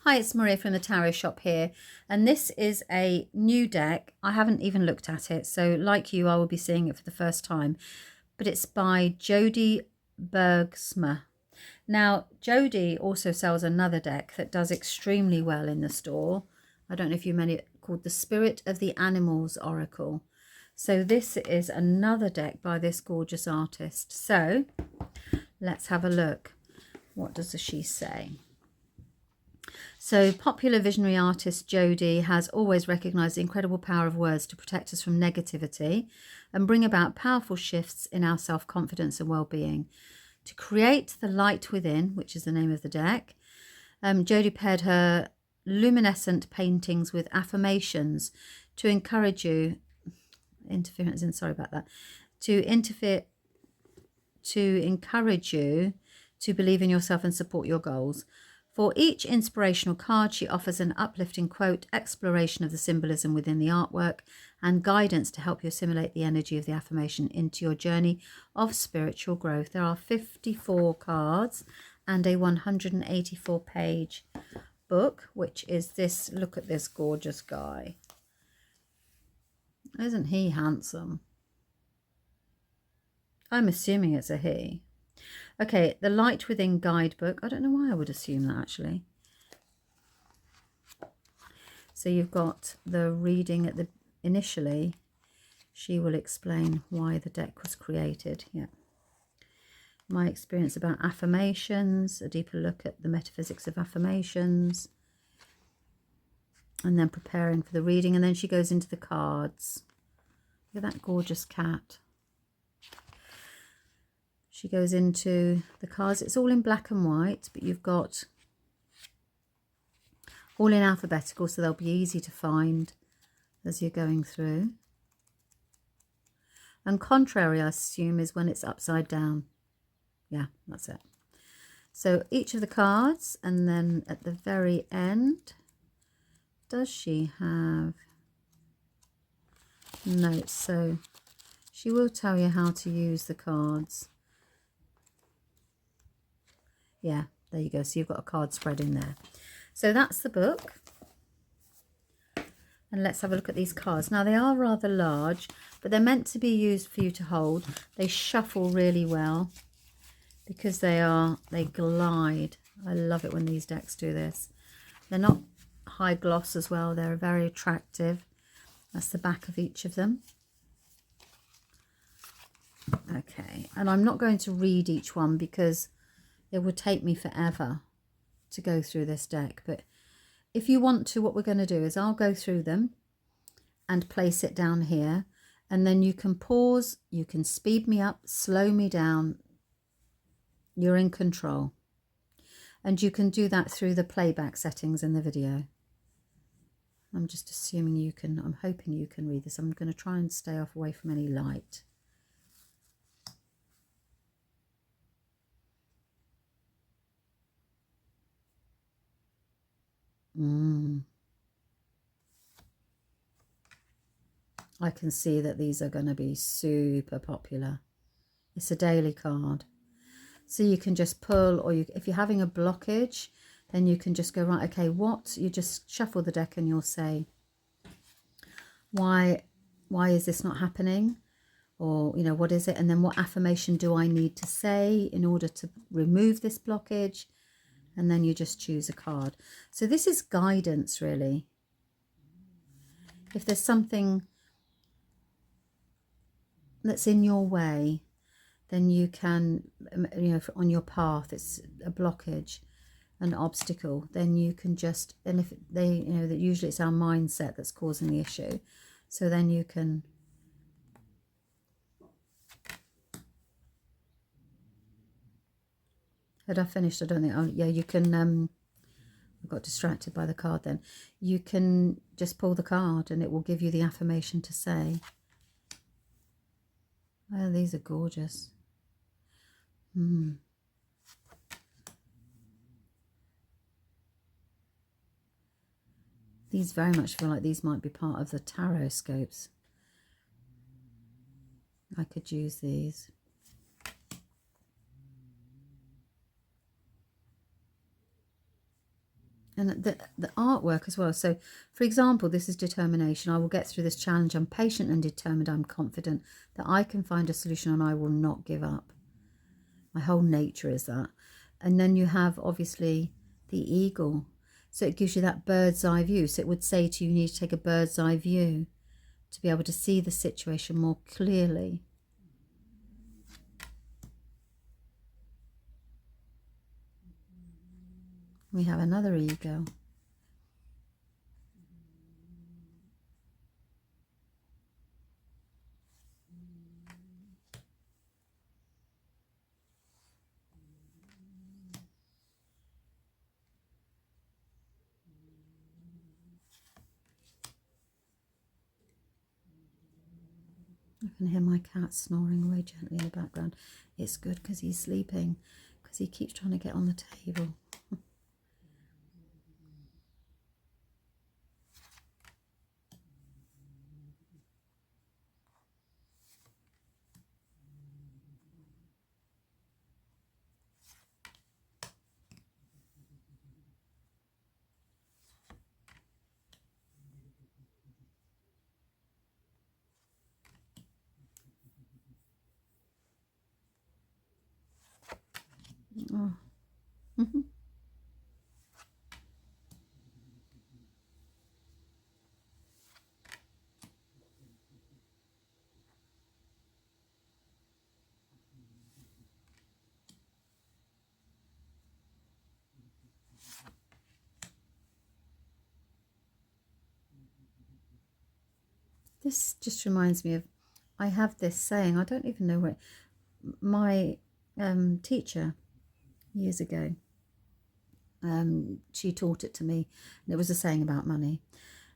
Hi, it's Maria from the Tarot Shop here, and this is a new deck. I haven't even looked at it, so like you, I will be seeing it for the first time, but it's by Jody Bergsma. Now, Jody also sells another deck that does extremely well in the store. I don't know if you meant it, called the Spirit of the Animals Oracle. So this is another deck by this gorgeous artist. So let's have a look. What does she say? So popular visionary artist Jody has always recognised the incredible power of words to protect us from negativity and bring about powerful shifts in our self-confidence and well-being. To create the light within, which is the name of the deck, Jody paired her luminescent paintings with affirmations to encourage you, to encourage you to believe in yourself and support your goals. For each inspirational card, she offers an uplifting quote, exploration of the symbolism within the artwork, and guidance to help you assimilate the energy of the affirmation into your journey of spiritual growth. There are 54 cards and a 184-page book, which is this. Look at this gorgeous guy. Isn't he handsome? I'm assuming it's a he. Okay, the Light Within guidebook. I don't know why I would assume that, actually. So you've got the reading at the initially. She will explain why the deck was created. Yeah. My experience about affirmations, a deeper look at the metaphysics of affirmations, and then preparing for the reading. And then she goes into the cards. Look at that gorgeous cat. She goes into the cards. It's all in black and white, but you've got all in alphabetical, so they'll be easy to find as you're going through. And contrary, I assume, is when it's upside down. Yeah, that's it. So each of the cards, and then at the very end, does she have notes? So she will tell you how to use the cards. Yeah, there you go. So you've got a card spread in there. So that's the book. And let's have a look at these cards. Now, they are rather large, but they're meant to be used for you to hold. They shuffle really well because they glide. I love it when these decks do this. They're not high gloss as well. They're very attractive. That's the back of each of them. Okay, and I'm not going to read each one because it would take me forever to go through this deck. But if you want to, what we're going to do is I'll go through them and place it down here. And then you can pause, you can speed me up, slow me down. You're in control. And you can do that through the playback settings in the video. I'm just assuming you can, I'm hoping you can read this. I'm going to try and stay away from any light. I can see that these are going to be super popular. It's a daily card. So you can just pull, or if you're having a blockage, then you can just go, right, okay, you just shuffle the deck and you'll say, why is this not happening? Or, you know, what is it? And then what affirmation do I need to say in order to remove this blockage? And then you just choose a card. So this is guidance, really. If there's something that's in your way, then you can, you know, on your path, it's a blockage, an obstacle, then you can just, and if they, you know, that usually it's our mindset that's causing the issue. So then you can, had I finished? I don't think, oh yeah, you can, I got distracted by the card then. You can just pull the card and it will give you the affirmation to say. Oh, these are gorgeous. These very much feel like these might be part of the tarot scopes. I could use these. And the artwork as well. So, for example, this is determination. I will get through this challenge. I'm patient and determined. I'm confident that I can find a solution and I will not give up. My whole nature is that. And then you have, obviously, the eagle. So it gives you that bird's eye view. So it would say to you, you need to take a bird's eye view to be able to see the situation more clearly. We have another ego. I can hear my cat snoring away gently in the background. It's good because he's sleeping, because he keeps trying to get on the table. Oh. This just reminds me of, I have this saying, I don't even know where, my teacher years ago, she taught it to me, and it was a saying about money,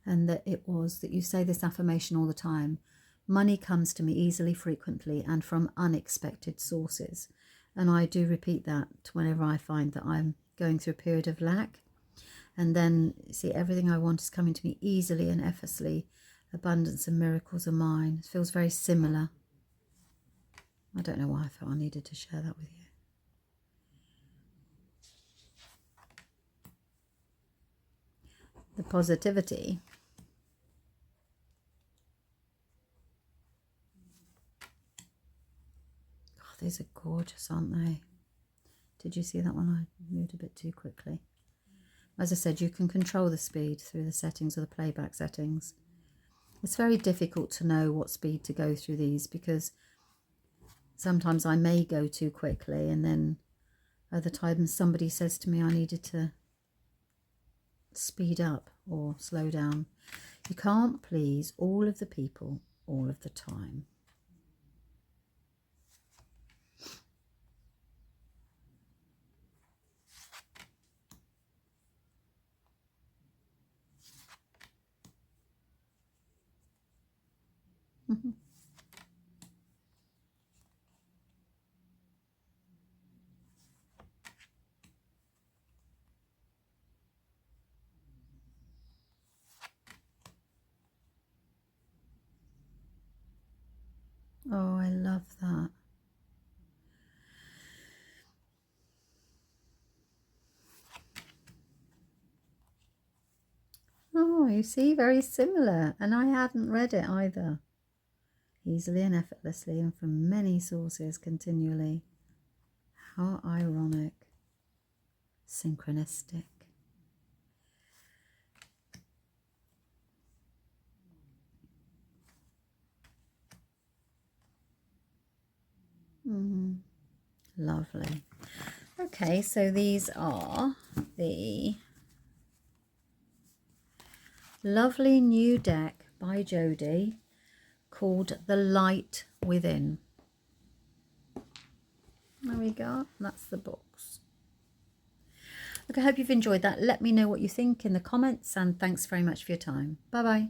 and that it was that you say this affirmation all the time: money comes to me easily, frequently, and from unexpected sources. And I do repeat that whenever I find that I'm going through a period of lack. And then, see, everything I want is coming to me easily and effortlessly. Abundance and miracles are mine. It feels very similar. I don't know why I felt I needed to share that with you. The positivity. Oh, these are gorgeous, aren't they? Did you see that one? I moved a bit too quickly. As I said, you can control the speed through the settings or the playback settings. It's very difficult to know what speed to go through these, because sometimes I may go too quickly, and then other times somebody says to me I needed to speed up or slow down. You can't please all of the people all of the time. Oh, I love that. Oh, you see, very similar. And I hadn't read it either. Easily and effortlessly, and from many sources continually. How ironic. Synchronistic. Lovely. Okay, so these are the lovely new deck by Jody called The Light Within. There we go. That's the box. Look, I hope you've enjoyed that. Let me know what you think in the comments, and thanks very much for your time. Bye-bye.